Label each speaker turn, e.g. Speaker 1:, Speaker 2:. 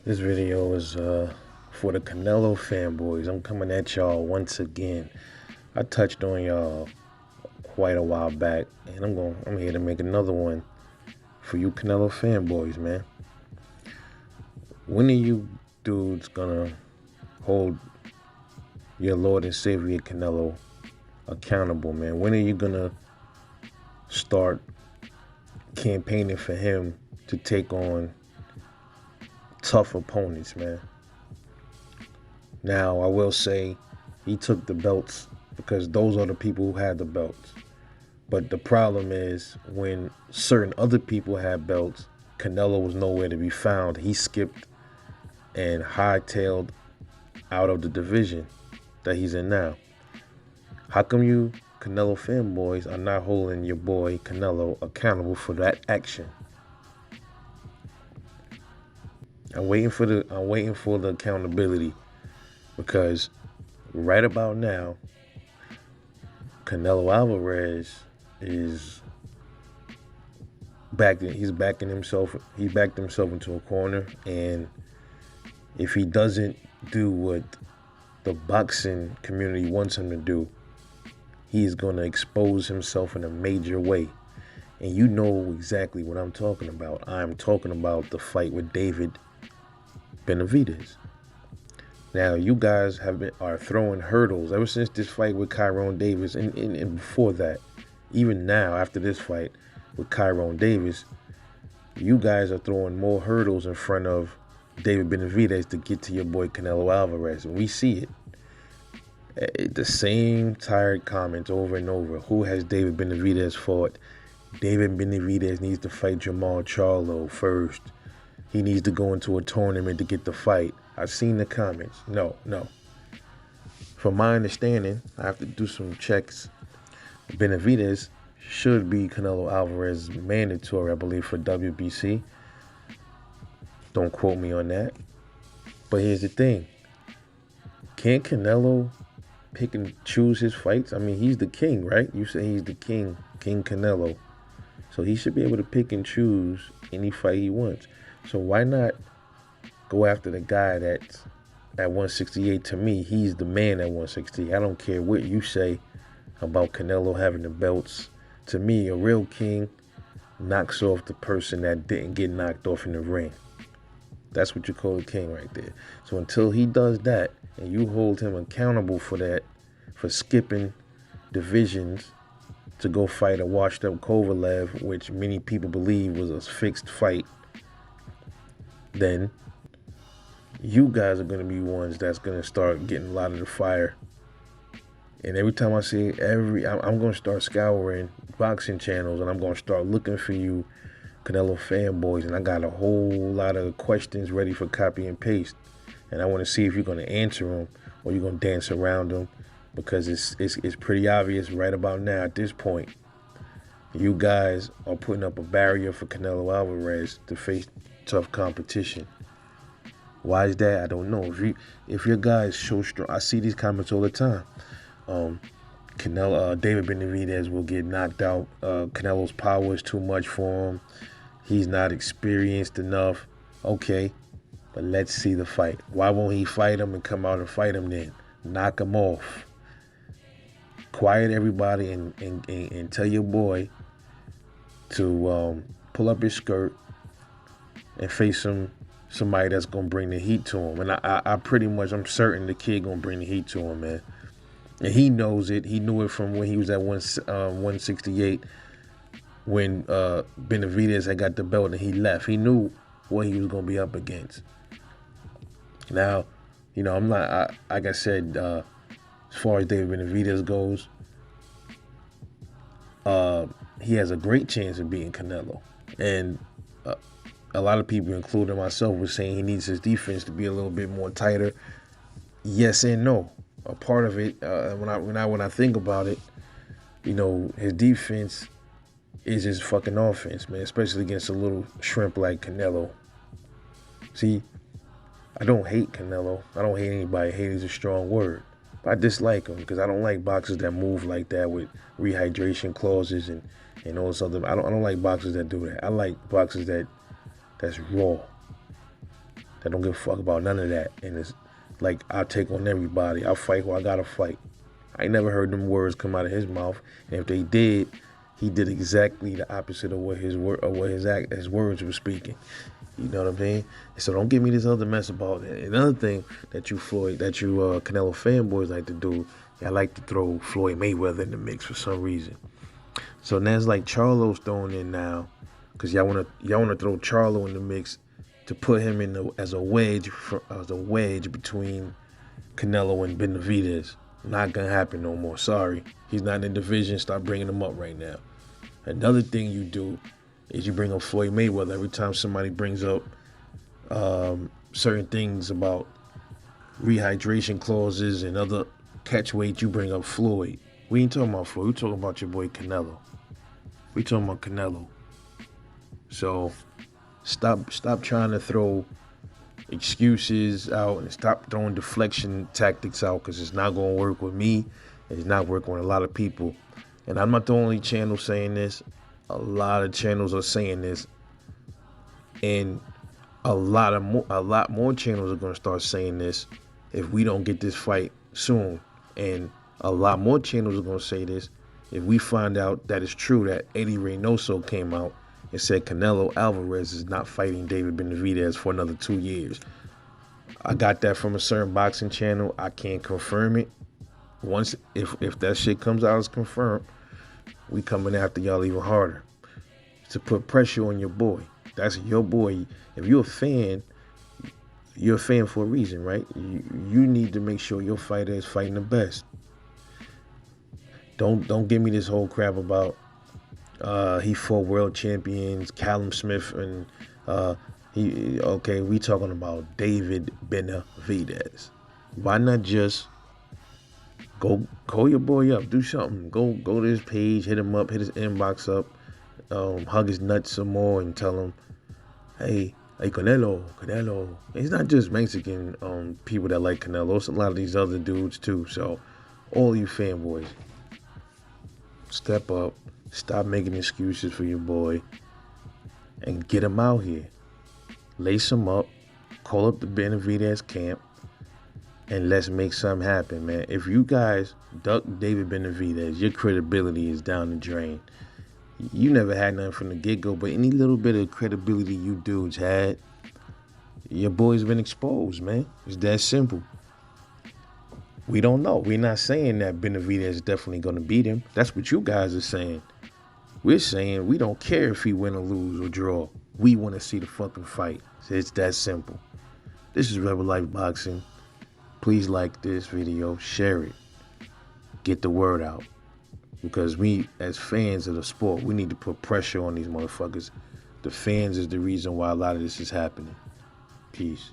Speaker 1: This video is for the Canelo fanboys. I'm coming at y'all once again. I touched on y'all quite a while back, and I'm here to make another one for you Canelo fanboys, man. When are you dudes gonna hold your Lord and Savior Canelo accountable, man? When are you gonna start campaigning for him to take on tough opponents, man? Now, I will say he took the belts because those are the people who had the belts. But the problem is when certain other people had belts, Canelo was nowhere to be found. He skipped and hightailed out of the division that he's in now. How come you Canelo fanboys are not holding your boy Canelo accountable for that action? I'm waiting for the accountability, because right about now, Canelo Alvarez is he's backed himself into a corner, and if he doesn't do what the boxing community wants him to do, he's going to expose himself in a major way. And you know exactly what I'm talking about. I'm talking about the fight with David Benavidez. Now, you guys are throwing hurdles ever since this fight with Kyron Davis, and before that, even now after this fight with Kyron Davis, you guys are throwing more hurdles in front of David Benavidez to get to your boy Canelo Alvarez, and we see it. The same tired comments over and over. Who has David Benavidez fought? David Benavidez needs to fight Jamal Charlo first. He needs to go into a tournament to get the fight. I've seen the comments. No. From my understanding, I have to do some checks. Benavidez should be Canelo Alvarez mandatory, I believe, for WBC. Don't quote me on that. But here's the thing. Can't Canelo pick and choose his fights? I mean, he's the king, right? You say he's the king, King Canelo. So he should be able to pick and choose any fight he wants. So why not go after the guy that's at 168? To me, he's the man at 168. I don't care what you say about Canelo having the belts. To me, a real king knocks off the person that didn't get knocked off in the ring. That's what you call a king right there. So until he does that, and you hold him accountable for that, for skipping divisions to go fight a washed-up Kovalev, which many people believe was a fixed fight, then you guys are going to be ones that's going to start getting a lot of the fire. And every time I see I'm going to start scouring boxing channels, and I'm going to start looking for you Canelo fanboys, and I got a whole lot of questions ready for copy and paste. And I want to see if you're going to answer them or you're going to dance around them, because it's pretty obvious right about now at this point. You guys are putting up a barrier for Canelo Alvarez to face tough competition. Why is that? I don't know. If your guys show strong, I see these comments all the time. David Benavidez will get knocked out. Canelo's power is too much for him. He's not experienced enough. Okay, but let's see the fight. Why won't he fight him and come out and fight him then? Knock him off. Quiet everybody and tell your boy to pull up his skirt and face somebody that's gonna bring the heat to him. And I'm certain the kid gonna bring the heat to him, man. And he knows it. He knew it from when he was at 168, when Benavidez had got the belt and he left. He knew what he was gonna be up against. Now, I'm not. Like I said, as far as David Benavidez goes, he has a great chance of beating Canelo. And a lot of people, including myself, were saying he needs his defense to be a little bit more tighter. Yes and no. A part of it, when I think about it, his defense is his fucking offense, man, especially against a little shrimp like Canelo. See, I don't hate Canelo. I don't hate anybody. Hate is a strong word. But I dislike him because I don't like boxers that move like that with rehydration clauses and all this other. I don't like boxers that do that. I like boxers that's raw. that don't give a fuck about none of that. And it's like, I'll take on everybody. I'll fight who I gotta fight. I ain't never heard them words come out of his mouth. And if they did, he did exactly the opposite of what his words were speaking. You know what I'm saying? So don't give me this other mess about it. Another thing that you Canelo fanboys like to do, y'all like to throw Floyd Mayweather in the mix for some reason. So now it's like Charlo's thrown in now, because y'all wanna throw Charlo in the mix to put him in as a wedge between Canelo and Benavidez. Not gonna happen no more. Sorry, he's not in the division. Stop bringing him up right now. Another thing you do is you bring up Floyd Mayweather every time somebody brings up certain things about rehydration clauses and other catch weight. You bring up Floyd. We ain't talking about Floyd. We talking about your boy Canelo. We talking about Canelo. So stop trying to throw excuses out and stop throwing deflection tactics out, because it's not going to work with me. It's not working with a lot of people. And I'm not the only channel saying this. A lot of channels are saying this. And a lot more channels are going to start saying this if we don't get this fight soon. And a lot more channels are going to say this if we find out that it's true that Eddie Reynoso came out and said Canelo Alvarez is not fighting David Benavidez for another 2 years. I got that from a certain boxing channel. I can't confirm it. Once, if that shit comes out as confirmed, we coming after y'all even harder to put pressure on your boy. That's your boy. If you're a fan for a reason, right? You need to make sure your fighter is fighting the best. Don't give me this whole crap about he fought world champions, Callum Smith, and we talking about David Benavidez. Why not just go call your boy up, do something, go to his page, hit him up, hit his inbox up, hug his nuts some more, and tell him, hey Canelo. It's not just Mexican people that like Canelo. It's a lot of these other dudes too. So all you fanboys, step up, stop making excuses for your boy, and get him out here. Lace him up, call up the Benavidez camp, and let's make something happen, man. If you guys duck David Benavidez, your credibility is down the drain. You never had nothing from the get-go, but any little bit of credibility you dudes had, your boy's been exposed, man. It's that simple. We don't know. We're not saying that Benavidez is definitely going to beat him. That's what you guys are saying. We're saying we don't care if he win or lose or draw. We want to see the fucking fight. It's that simple. This is Rebel Life Boxing. Please like this video, share it, get the word out. Because we, as fans of the sport, we need to put pressure on these motherfuckers. The fans is the reason why a lot of this is happening. Peace.